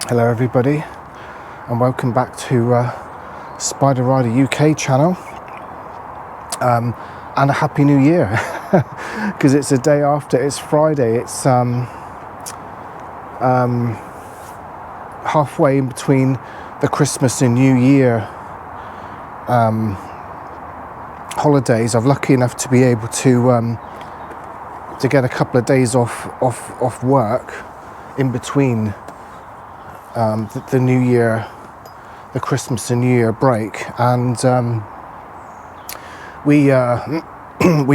Hello everybody, and welcome back to Spyder UK channel, and a happy new year, because it's the day after. It's Friday. It's halfway in between the Christmas and New Year holidays. I'm lucky enough to be able to get a couple of days off work in between the New Year, the Christmas and New Year break, and we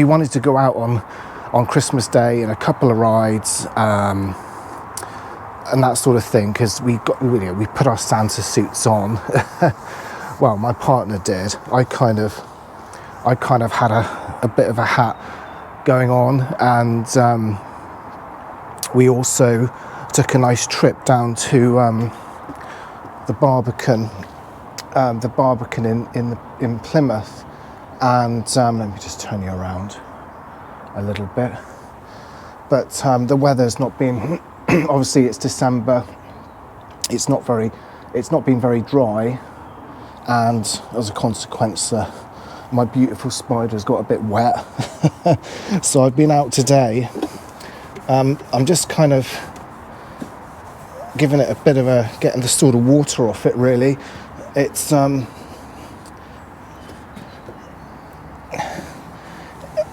wanted to go out on Christmas Day in a couple of rides and that sort of thing, because we put our Santa suits on. Well, my partner did. I kind of had a bit of a hat going on, and we also took a nice trip down to the Barbican in Plymouth, and let me just turn you around a little bit. But the weather's not been obviously it's December. It's not been very dry, and as a consequence, my beautiful Spyder's got a bit wet. So I've been out today. I'm just kind of giving it a bit of getting the sort of water off it, really. It's I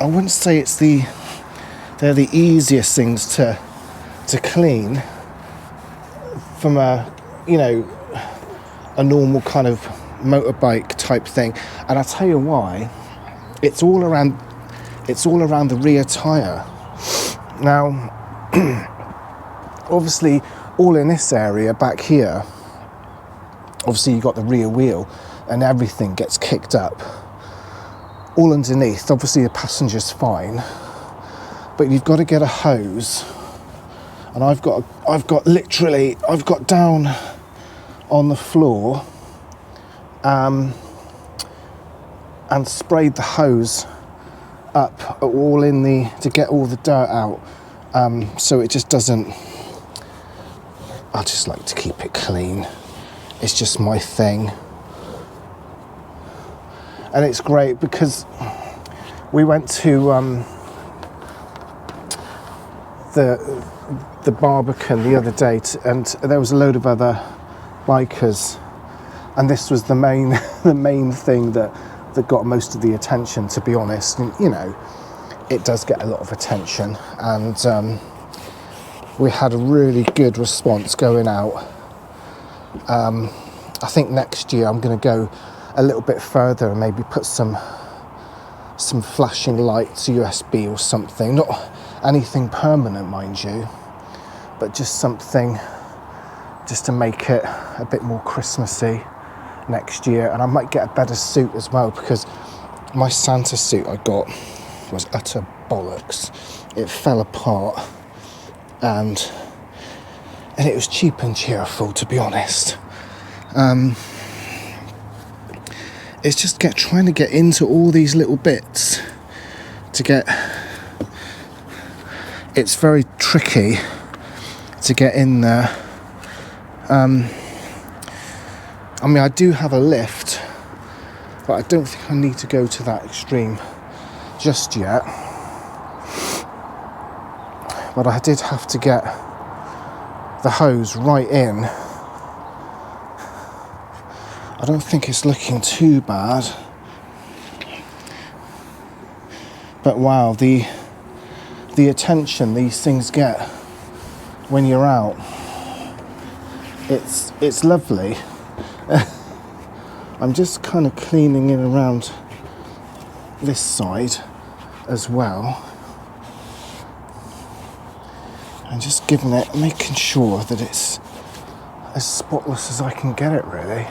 wouldn't say they're the easiest things to clean from a normal kind of motorbike type thing. And I'll tell you why. It's all around the rear tyre. Now obviously all in this area back here, obviously you've got the rear wheel and everything gets kicked up. All underneath, obviously the passenger's fine, but you've got to get a hose, and I've got down on the floor and sprayed the hose up all to get all the dirt out, so it just doesn't. I just like to keep it clean. It's just my thing. And it's great because we went to the Barbican the other day, and there was a load of other bikers, and this was the main thing that got most of the attention, to be honest. And it does get a lot of attention, and we had a really good response going out. I think next year I'm going to go a little bit further and maybe put some flashing lights, USB or something. Not anything permanent, mind you, but just something just to make it a bit more Christmassy next year. And I might get a better suit as well, because my Santa suit I got was utter bollocks. It fell apart. And it was cheap and cheerful, to be honest. It's just trying to get into all these little bits it's very tricky to get in there. I mean, I do have a lift, but I don't think I need to go to that extreme just yet. But I did have to get the hose right in. I don't think it's looking too bad. But wow, the attention these things get when you're out. It's lovely. I'm just kind of cleaning it around this side as well. And just making sure that it's as spotless as I can get it, really.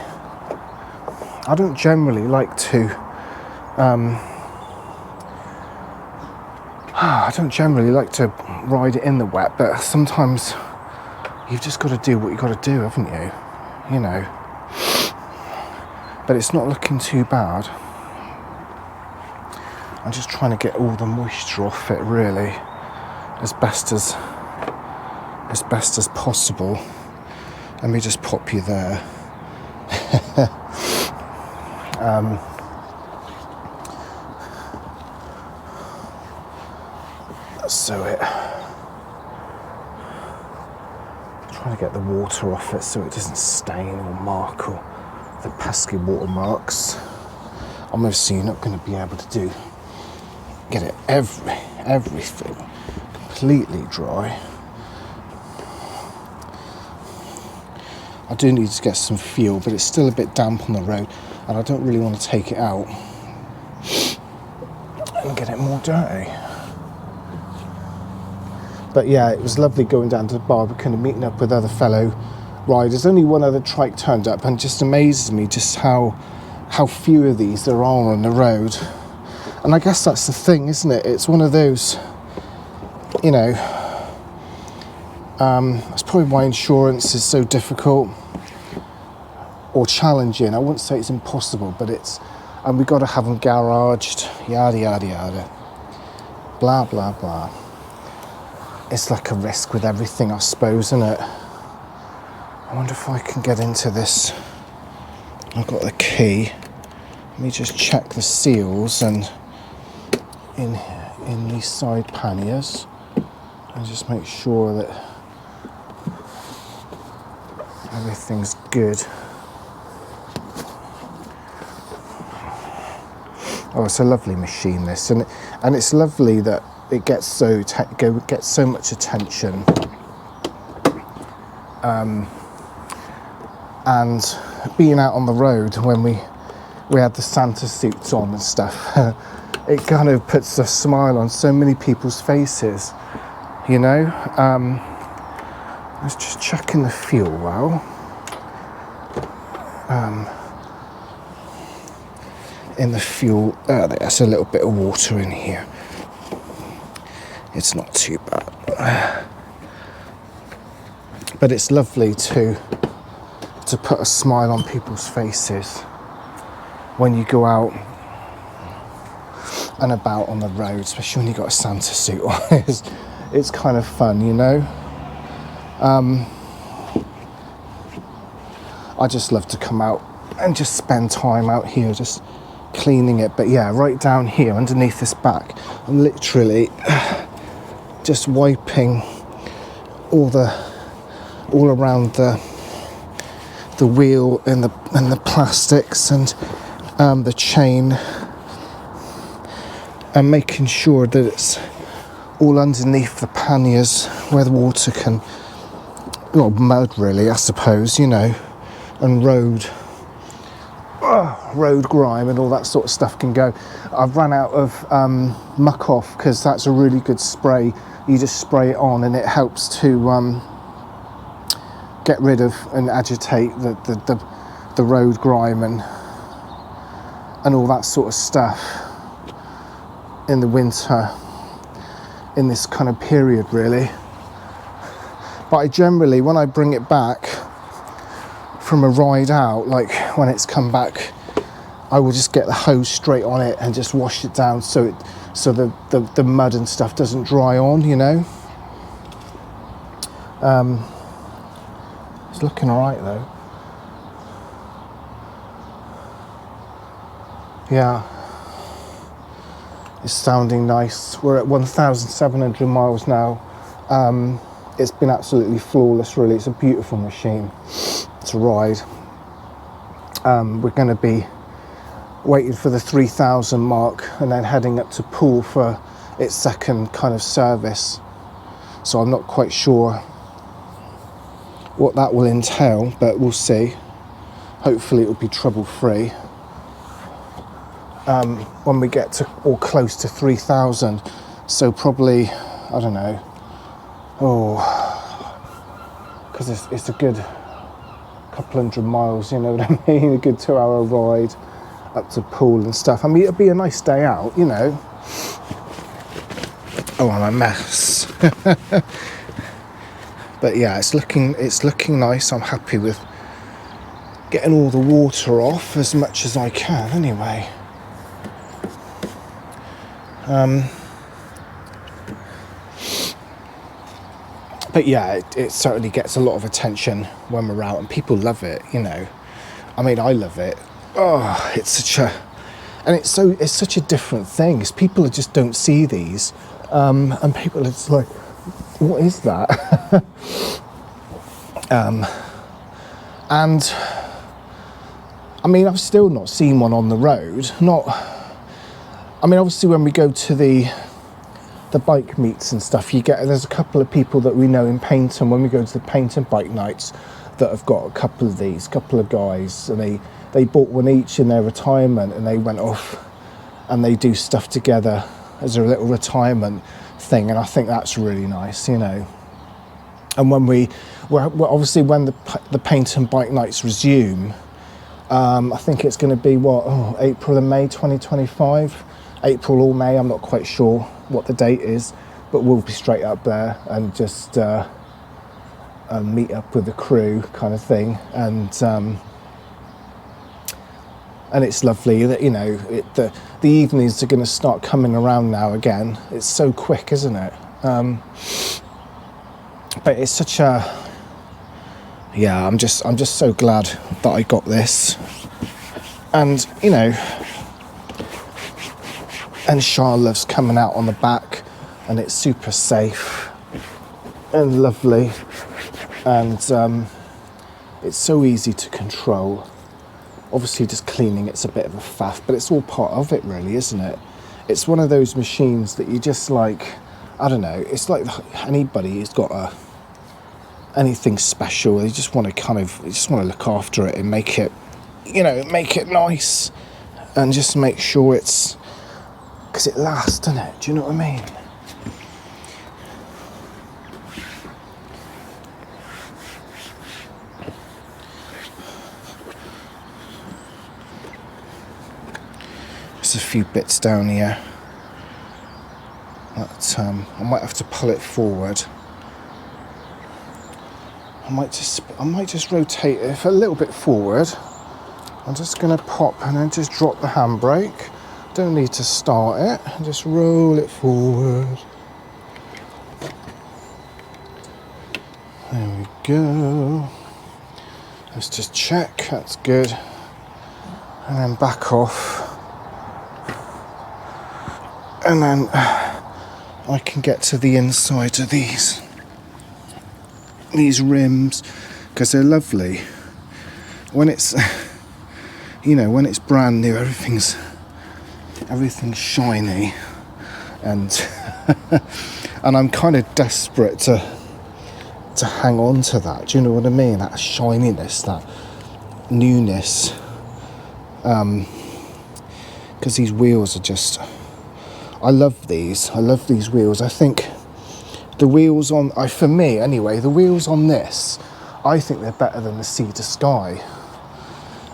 I don't generally like to ride it in the wet, but sometimes you've just got to do what you've got to do, haven't you? But it's not looking too bad. I'm just trying to get all the moisture off it, really, as best as possible. Let me just pop you there. So trying to get the water off it so it doesn't stain or mark or the pesky watermarks. Obviously you're not going to be able to get it everything completely dry. I do need to get some fuel, but it's still a bit damp on the road and I don't really want to take it out and get it more dirty. But yeah, it was lovely going down to the Barbican and meeting up with other fellow riders. Only one other trike turned up, and it just amazes me just how few of these there are on the road. And I guess that's the thing, isn't it? It's one of those, you know, that's probably why insurance is so difficult or challenging. I wouldn't say it's impossible, but and we've got to have them garaged, yada, yada, yada, blah, blah, blah. It's like a risk with everything, I suppose, isn't it? I wonder if I can get into this. I've got the key. Let me just check the seals and in these side panniers and just make sure that everything's good. Oh, it's a lovely machine, this, and it's lovely that it gets so much attention, and being out on the road when we had the Santa suits on and stuff, it kind of puts a smile on so many people's faces, you know. I was just checking the fuel well. In the fuel, there's a little bit of water in here. It's not too bad, but it's lovely to put a smile on people's faces when you go out and about on the road, especially when you've got a Santa suit on. It's kind of fun, you know. I just love to come out and just spend time out here just cleaning it. But yeah, right down here underneath this back, I'm literally just wiping all around the wheel and the plastics and the chain, and making sure that it's all underneath the panniers where the water can, well, mud really, I suppose, you know, and road grime and all that sort of stuff can go. I've run out of muck off, because that's a really good spray. You just spray it on and it helps to get rid of and agitate the road grime and all that sort of stuff in the winter, in this kind of period really. But I generally, when I bring it back from a ride out, like when it's come back, I will just get the hose straight on it and just wash it down so the mud and stuff doesn't dry on, you know. It's looking alright though. Yeah, it's sounding nice. We're at 1,700 miles now. It's been absolutely flawless really. It's a beautiful machine to ride. We're going to be waiting for the 3,000 mark and then heading up to Poole for its second kind of service. So I'm not quite sure what that will entail, but we'll see. Hopefully it will be trouble free. When we get to or close to 3,000, so probably, I don't know, because it's a good couple hundred miles, you know what I mean, a good 2-hour ride up to Poole and stuff. I mean, it'll be a nice day out, you know. Oh, I'm a mess. But yeah, it's looking nice. I'm happy with getting all the water off as much as I can anyway. But yeah, it certainly gets a lot of attention when we're out, and people love it, you know. I mean, I love it. Oh, it's such a different thing, because people just don't see these, and people are just like, what is that? And I mean, I've still not seen one on the road. I mean, obviously when we go to the bike meets and stuff, there's a couple of people that we know in Paynton, when we go to the Paynton bike nights, that have got a couple of guys, and they bought one each in their retirement, and they went off and they do stuff together as a little retirement thing, and I think that's really nice, you know. And when we're obviously when the Paynton bike nights resume, I think it's going to be April and May 2025, April or May, I'm not quite sure what the date is, but we'll be straight up there and just meet up with the crew kind of thing, and it's lovely that, you know, the evenings are going to start coming around now again. It's so quick, isn't it? But it's such a, yeah, I'm just so glad that I got this, and you know, and Charles loves coming out on the back, and it's super safe and lovely, and it's so easy to control. Obviously just cleaning it's a bit of a faff, but it's all part of it really, isn't it? It's one of those machines that you just like, I don't know, it's like anybody who's got anything special, they just want to look after it and make it, you know, make it nice, and just make sure it's, because it lasts, doesn't it? Do you know what I mean? There's a few bits down here that I might have to pull it forward. I might just rotate it a little bit forward. I'm just going to pop and then just drop the handbrake. Don't need to start it. Just roll it forward. There we go. Let's just check. That's good. And then back off. And then I can get to the inside of these rims, because they're lovely. When it's, you know, when it's brand new, everything's shiny, and and I'm kind of desperate to hang on to that. Do you know what I mean? That shininess, that newness, because these wheels are just, I love these wheels. I think the wheels on, for me anyway, the wheels on this, I think they're better than the Sea to Sky.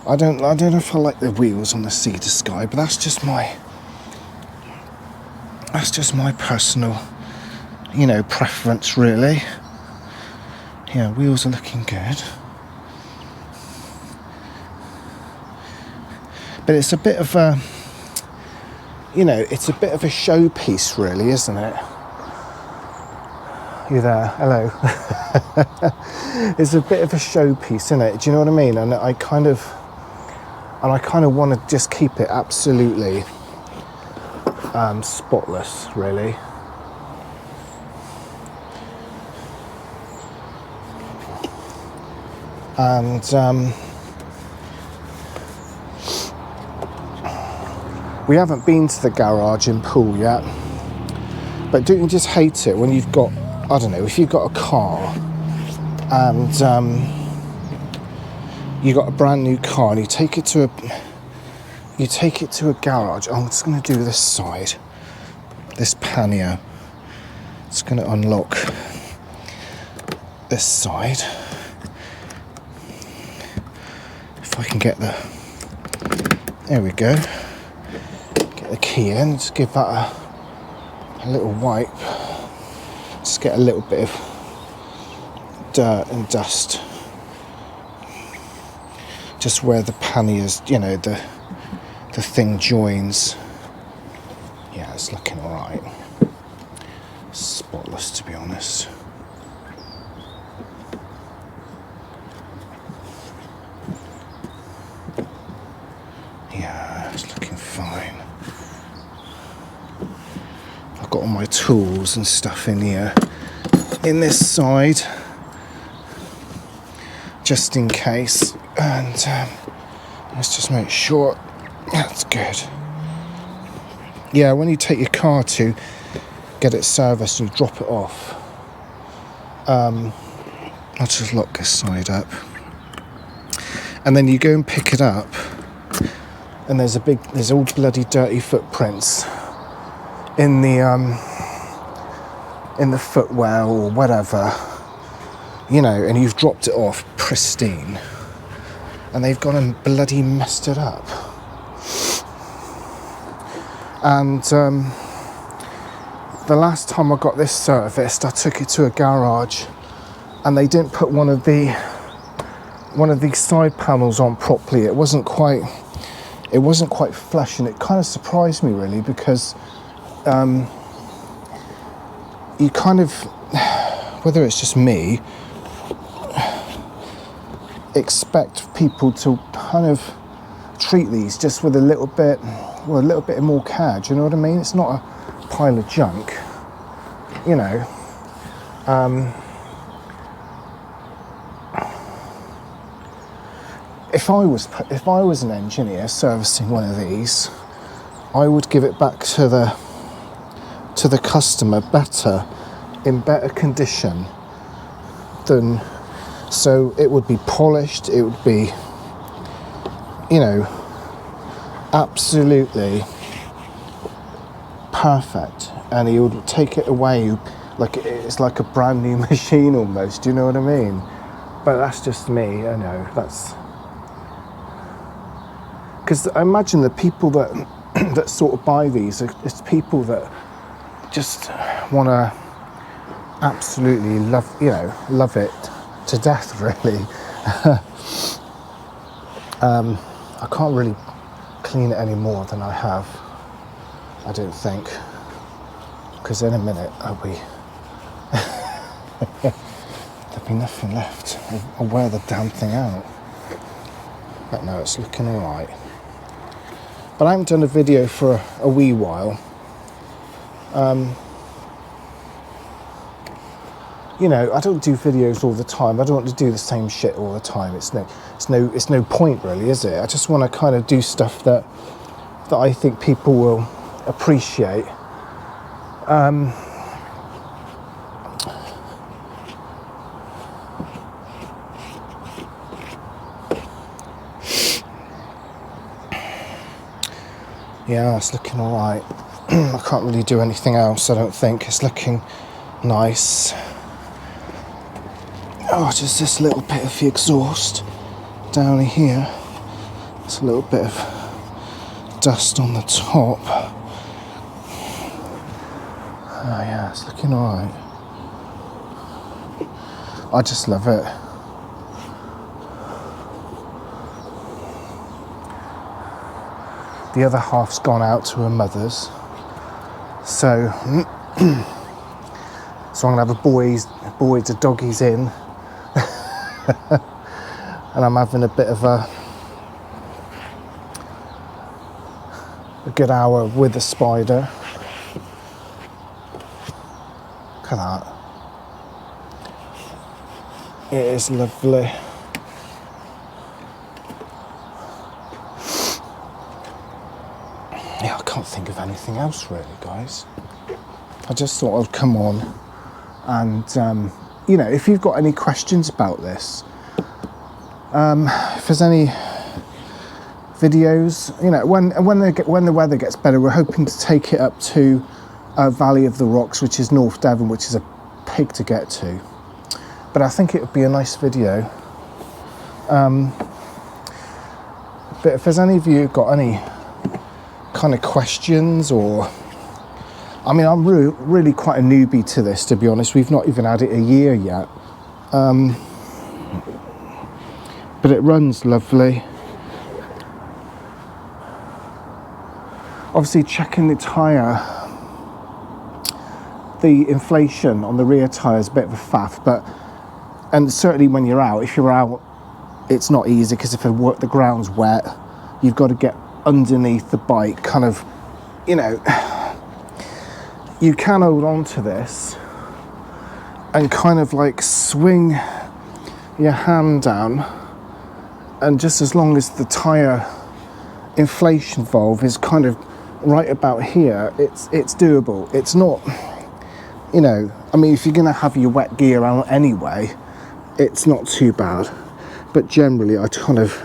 I don't know if I like the wheels on the Sea to Sky, but that's just my personal, you know, preference really. Yeah, wheels are looking good. But it's a bit of a, you know, it's a bit of a showpiece really, isn't it? You there? Hello. It's a bit of a showpiece, isn't it? Do you know what I mean? And I kind of want to just keep it absolutely spotless, really. And we haven't been to the garage in Poole yet, but don't you just hate it when you've got, I don't know, if you've got a car and you got a brand new car and you take it to a garage. I'm just going to do this side, this pannier. It's going to unlock this side. If I can get there we go. Get the key in, just give that a little wipe. Just get a little bit of dirt and dust just where the panniers, you know, the thing joins. Yeah, it's looking alright. Spotless, to be honest. got all my tools and stuff in here, in this side, just in case. And let's just make sure that's good. Yeah, when you take your car to get it serviced and you drop it off, I'll just lock this side up, and then you go and pick it up, and there's all bloody dirty footprints in the footwell or whatever, you know, and you've dropped it off pristine, and they've gone and bloody messed it up. And the last time I got this serviced, I took it to a garage, and they didn't put one of these side panels on properly. It wasn't quite flush, and it kind of surprised me really, because you kind of, whether it's just me, expect people to kind of treat these just with a little bit more care. Do you know what I mean? It's not a pile of junk, you know. If I was an engineer servicing one of these, I would give it back to the customer in better condition than, so it would be polished, it would be, you know, absolutely perfect, and he would take it away like it's like a brand new machine almost. Do you know what I mean? But that's just me. I know that's because I imagine the people that that sort of buy these it's people that just want to absolutely love it to death, really. I can't really clean it any more than I have, I don't think, because in a minute there'll be nothing left. I'll wear the damn thing out. But no, it's looking alright. But I haven't done a video for a wee while. You know, I don't do videos all the time. I don't want to do the same shit all the time. It's no point really, is it? I just want to kind of do stuff that I think people will appreciate. Yeah, it's looking all right. I can't really do anything else, I don't think. It's looking nice. Oh, just this little bit of the exhaust down here. There's a little bit of dust on the top. Oh yeah, it's looking all right. I just love it. The other half's gone out to her mother's. So I'm gonna have boys and doggies in. And I'm having a bit of a good hour with the Spyder. Look at that. It is lovely. Yeah, I can't think of anything else really, guys. I just thought I'd come on and, you know, if you've got any questions about this, if there's any videos, you know, when the weather gets better, we're hoping to take it up to Valley of the Rocks, which is North Devon, which is a pig to get to. But I think it would be a nice video. But if there's any of you got any kind of questions, or I mean, I'm really quite a newbie to this, to be honest. We've not even had it a year yet, but it runs lovely. Obviously checking the tyre, the inflation on the rear tyre is a bit of a faff, and certainly when you're out, if you're out, it's not easy, because if the ground's wet, you've got to get underneath the bike, kind of, you know, you can hold on to this and kind of like swing your hand down, and just as long as the tyre inflation valve is kind of right about here, it's doable. It's not, you know, I mean, if you're going to have your wet gear on anyway, it's not too bad. But generally I kind of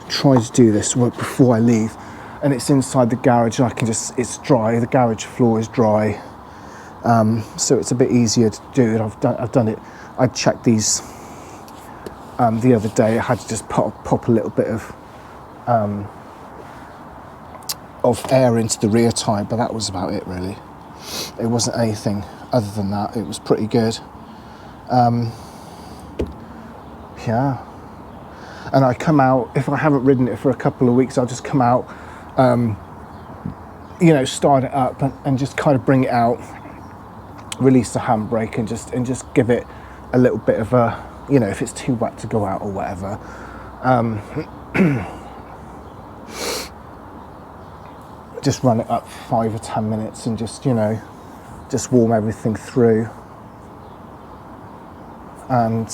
try to do this before I leave, and it's inside the garage, and I can just, it's dry, the garage floor is dry, so it's a bit easier to do it. I've done it. I checked these the other day. I had to just pop a little bit of air into the rear tyre, but that was about it really. It wasn't anything other than that. It was pretty good. Yeah. And I come out, if I haven't ridden it for a couple of weeks, I'll just come out, you know, start it up and just kind of bring it out, release the handbrake, and just give it a little bit of a, you know, if it's too wet to go out or whatever. Just run it up for 5 or 10 minutes and just, you know, just warm everything through. And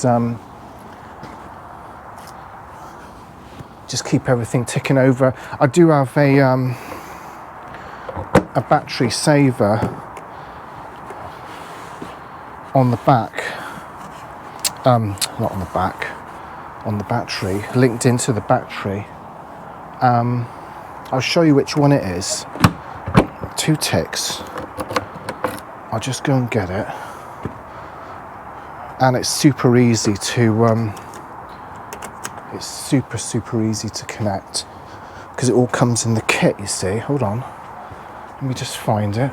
just keep everything ticking over. I do have a battery saver on the back, not on the back, on the battery, linked into the battery. I'll show you which one it is. 2 ticks. I'll just go and get it. And it's super easy to it's super easy to connect, because it all comes in the kit, you see. Hold on, let me just find it.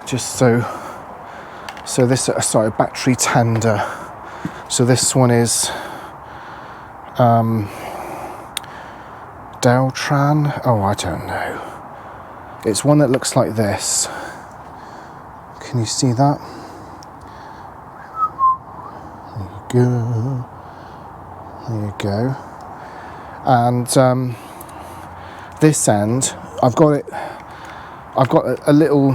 Just so this, sorry, battery tender. So this one is Deltran. Oh, I don't know. It's one that looks like this. Can you see that? There you go. There you go. And this end, I've got a little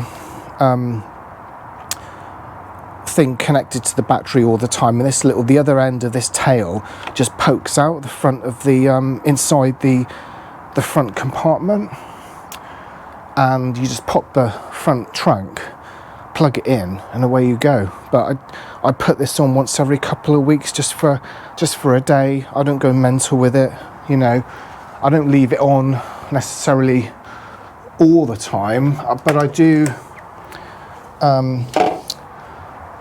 thing connected to the battery all the time, and the other end of this tail just pokes out the front of the inside the front compartment, and you just pop the front trunk, plug it in, and away you go. But I put this on once every couple of weeks, just for a day. I don't go mental with it, you know. I don't leave it on necessarily all the time, but I do,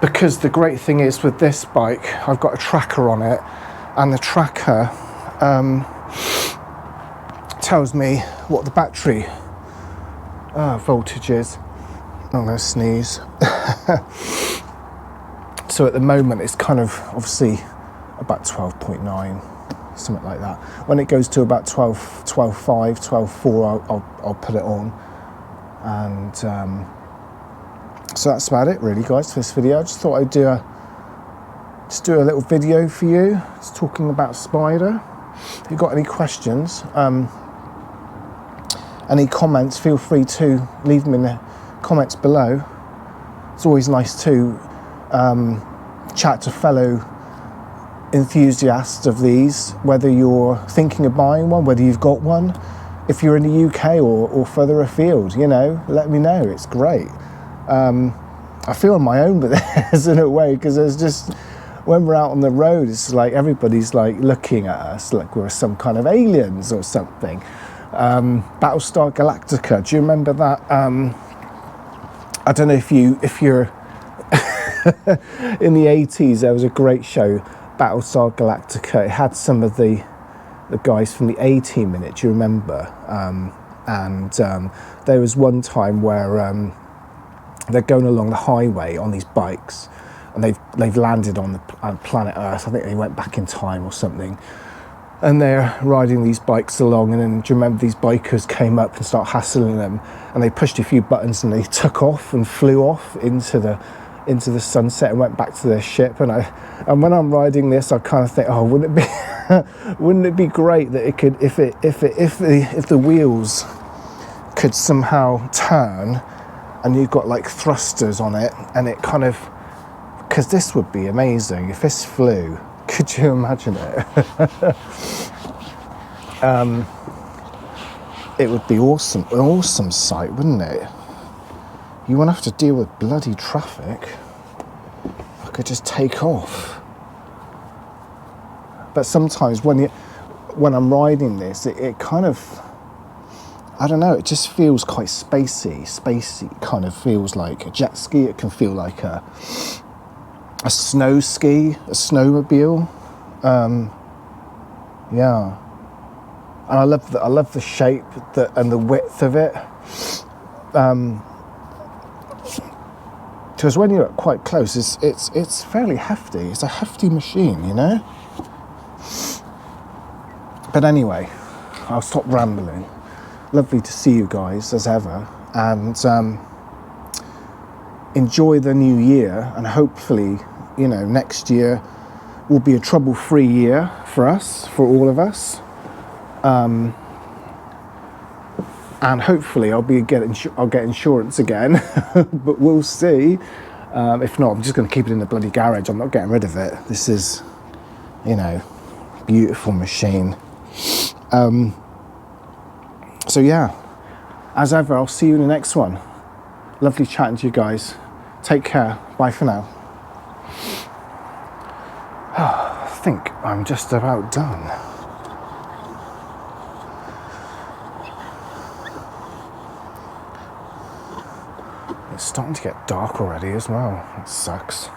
because the great thing is with this bike, I've got a tracker on it, and the tracker tells me what the battery voltage is. I'm going to sneeze. So at the moment it's kind of obviously about 12.9, something like that. When it goes to about 12.5, 12.4, I'll put it on. And so that's about it really, guys, for this video. I just thought I'd do a little video for you, just talking about Spyder. If you've got any questions, any comments, feel free to leave them in the comments below. It's always nice to chat to fellow enthusiasts of these, whether you're thinking of buying one, whether you've got one. If you're in the UK or further afield, you know, let me know. It's great. I feel on my own with this in a way, because there's just, when we're out on the road, it's like everybody's like looking at us like we're some kind of aliens or something. Battlestar Galactica, do you remember that? I don't know if you're in the 80s, there was a great show, Battlestar Galactica. It had some of the guys from the A-Team in it, do you remember? And there was one time where they're going along the highway on these bikes, and they've landed on the planet Earth. I think they went back in time or something, and they're riding these bikes along, and then do you remember these bikers came up and started hassling them, and they pushed a few buttons and they took off and flew off into the into the sunset and went back to their ship. And when I'm riding this, I kind of think, oh, wouldn't it be great that it could, if the wheels could somehow turn, and you've got like thrusters on it, and it kind of, because this would be amazing if this flew. Could you imagine it? It would be awesome, an awesome sight, wouldn't it? You wouldn't have to deal with bloody traffic. I could just take off. But sometimes when I'm riding this, it kind of, I don't know, it just feels quite spacey. Spacey kind of feels like a jet ski. It can feel like a snow ski, a snowmobile. Yeah. And I love the shape and the width of it. Because when you're quite close, it's fairly hefty. It's a hefty machine, you know? But anyway, I'll stop rambling. Lovely to see you guys, as ever. And enjoy the new year. And hopefully, you know, next year will be a trouble-free year for us, for all of us. And hopefully I'll get insurance again, but we'll see. If not, I'm just going to keep it in the bloody garage. I'm not getting rid of it. This is, you know, beautiful machine. So yeah, as ever, I'll see you in the next one. Lovely chatting to you guys. Take care. Bye for now. I think I'm just about done. It's starting to get dark already as well. It sucks.